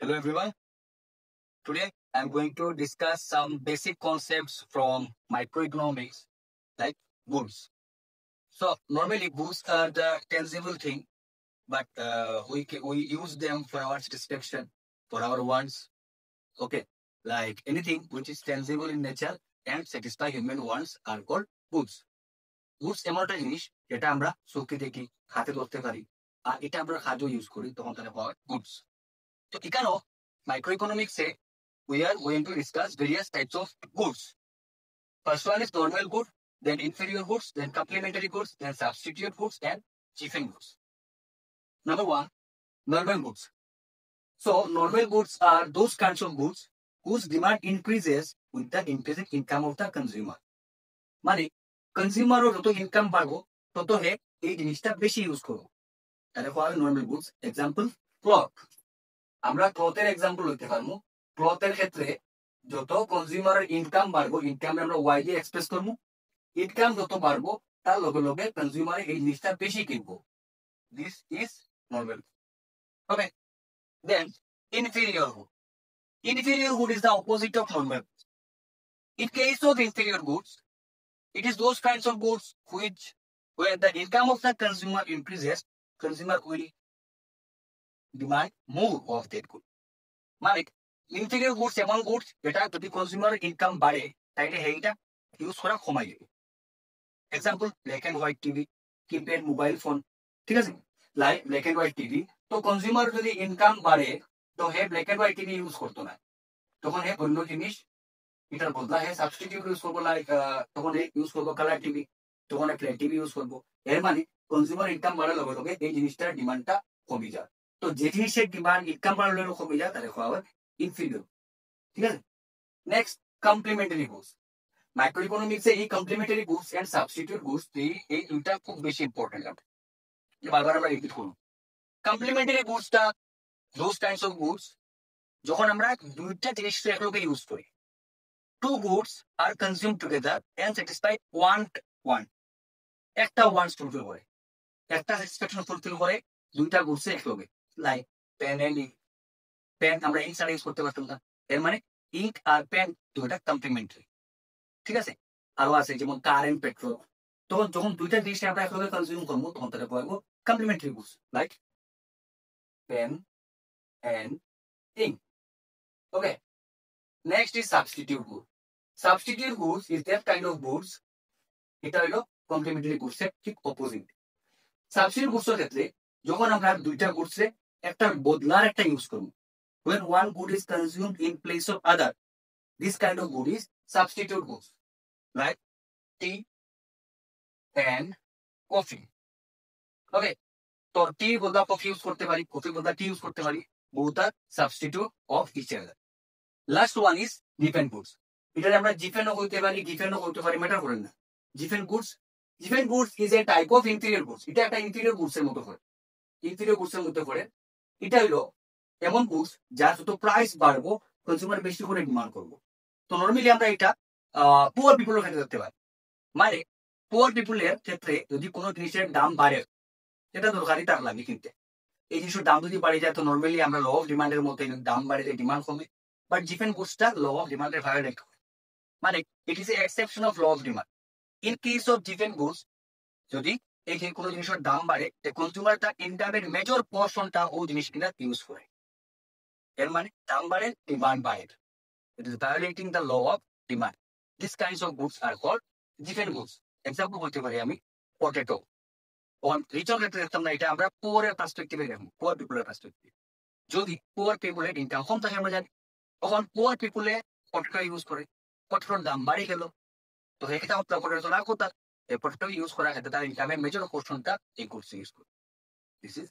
Hello everyone. Today I'm going to discuss some basic concepts from microeconomics like goods. So normally goods are the tangible thing, but we use them for our satisfaction, for our wants. Okay, like anything which is tangible in nature and satisfy human wants are called goods. Goods এমন একটা জিনিস যেটা আমরা চোখে দেখি, হাতে ধরতে পারি, আর এটা আমরা কাজও ইউজ করি, তখন তাহলে পাওয়া গুডস। তো এখানেও মাইক্রো ইকোনমিক্সে we are going to discuss various types of goods. First one is normal good, then inferior goods, then complementary goods, then substitute goods, and chieftain goods. Number one, normal goods. So normal goods are those kinds of goods whose demand increases with the increasing income of the consumer. মানে কনজিউমারও যত income বাড়বো তত হে এই জিনিসটা বেশি use করবো, তাহলে হয় নর্মাল গুডস। এক্সাম্পল ক্লথ, আমরা ক্লথের এক্সাম্পল হইতে পারবো। ক্লথের ক্ষেত্রে যত কনজিউমারের ইনকাম বাড়বো, ইনকাম আমরা ওয়াই দিয়ে এক্সপ্রেস করবো, ইনকাম যত বাড়বো তার লগে লগে কনজিউমার এই জিনিসটা বেশি কিনবো। This is normal. Okay, then inferior good. Inferior good is the opposite of normal. In case of inferior goods, it is those kinds of goods which, where the income of the consumer increases, consumer will demand more of that good. মানে inferior goods এমন goods যেটা যদি consumer income বাড়ে তাইলে সেইটা use করা কমাই যাবে। Example black and white TV, keypad mobile phone, ঠিক আছে, like black and white TV. তো কনজিউমার যদি ইনকাম বাড়ে তো হে black and white TV use করতো না, তখন হে অন্য জিনিস এটার বদলা হে সাবস্টিটিউট ইউজ করবো, লাইক তখন হে ইউজ করবো কালার টিভি, তখন ফ্ল্যাট টিভি ইউজ করবো। এর মানে কনজিউমার ইনকাম বাড়ার লগে লগে এই জিনিসটার ডিমান্ডটা কমে যায়। তো যে জিনিসের ডিমান্ড ইনকাম বাড়ালেও কমে যায় তাহলে হওয়া ইনফিরিয়র, ঠিক আছে। Next, complimentary goods. মাইক্রো ইকোনমিক্সে এই complementary goods and substitute goods এই দুইটা খুব বেশি ইম্পর্টেন্ট। বারবার আমরা রিপিট করব। কমপ্লিমেন্টারি গুডসটা দোজ কাইন্ডস অফ গুডস যখন আমরা দুইটা জিনিস একলগে ইউজ করি। Two goods are consume together and satisfy one একটা ওয়ান্টস ফুলফিল করে, একটা স্যাটিসফ্যাকশন ফুলফিল করে দুইটা গুডস একলগে। Like pen and ink. Pen আমরা ইঙ্ক ছাড়া ইউজ করতে পারতাম না, এর মানে ইঙ্ক আর পেন দুইটা কমপ্লিমেন্টারি, ঠিক আছে। আরো আছে যেমন কার এন্ড পেট্রোল। তখন যখন দুইটা জিনিস আমরা একলগে কনজিউম করবো তখন তারা বলবো complementary goods, like pen and ink. Okay, next is substitute good. Substitute goods is that kind of goods, এটা হলো কমপ্লিমেন্টারি গুডস এর ঠিক অপোজিট। সাবস্টিটিউট গুডস এর ক্ষেত্রে যখন আমরা দুইটা গুডস এর একটা বদলার একটা ইউজ করবো, when one good is consumed in place of other, this kind of good is substitute goods, like tea and coffee. Okay, তো টি বদলা কফি ইউজ করতে পারি, কফি বদলা টি ইউজ করতে পারি, both are substitute of each other. Last one is different goods. এটা আমরা জিফেনও হইতে পারি, গিফেনও হইতে পারি, ম্যাটার করেন না। Giffen goods, Giffen goods is a type of inferior goods. এটা একটা ইনফিরিয়র গুডস এর মতো করে, ইনফিরিয়র গুডস এর মধ্যে পড়ে। এটা হলো এমন গুডস যার যত প্রাইস বাড়বো কনজিউমার বেশি করে ডিমান্ড করবো। তো নর্মালি আমরা এটা পুয়ার পিপলের ক্ষেত্রে দেখতে পাই। মানে পুয়ার পিপলের ক্ষেত্রে যদি কোনো জিনিসের দাম বাড়ে, সেটা দরকারই তার লাগে কিনতে। এই জিনিসের দাম যদি বাড়ে যায় তো নর্মালি আমরা ল অফ ডিমান্ডের মধ্যে দাম বাড়ে যায়, ডিমান্ড কমে। বাট ডিফেন্ট গুডসটা ল অফ ডিমান্ডের ভায়োলেট হয়, মানে it is a exception of law of demand. In case of Giffen goods, যদি এই যে কোনো জিনিসের দাম বাড়ে কনজিউমার তার ইনকামের মেজর পোর্শনটা ওই জিনিস কিনা ইউজ করে, এর মানে দাম বাড়ে ডিমান্ড বাড়ে। It is violating the law of demand. These kinds of goods are called different goods. Example বলতে পারি আমি পটেটো। on রিচার ক্ষেত্রে দেখতাম না, এটা আমরা পুয়ারের পার্সপেক্টিভে দেখবো, পুয়ার পিপলের পার্সপেক্টিভ। যদি পুয়ার পিপলের ইনকাম কম থাকে আমরা জানি, তখন পুয়ার পিপলে পটেটো ইউজ করে, পটেটোর দাম বাড়ে গেল, তো সেক্ষেত্রে আমার পটেটো না কোথায় এই পটেটো ইউজ করার ক্ষেত্রে তার ইনকামের মেজর পোর্শনটা এই গুডস ইউজ করে। This is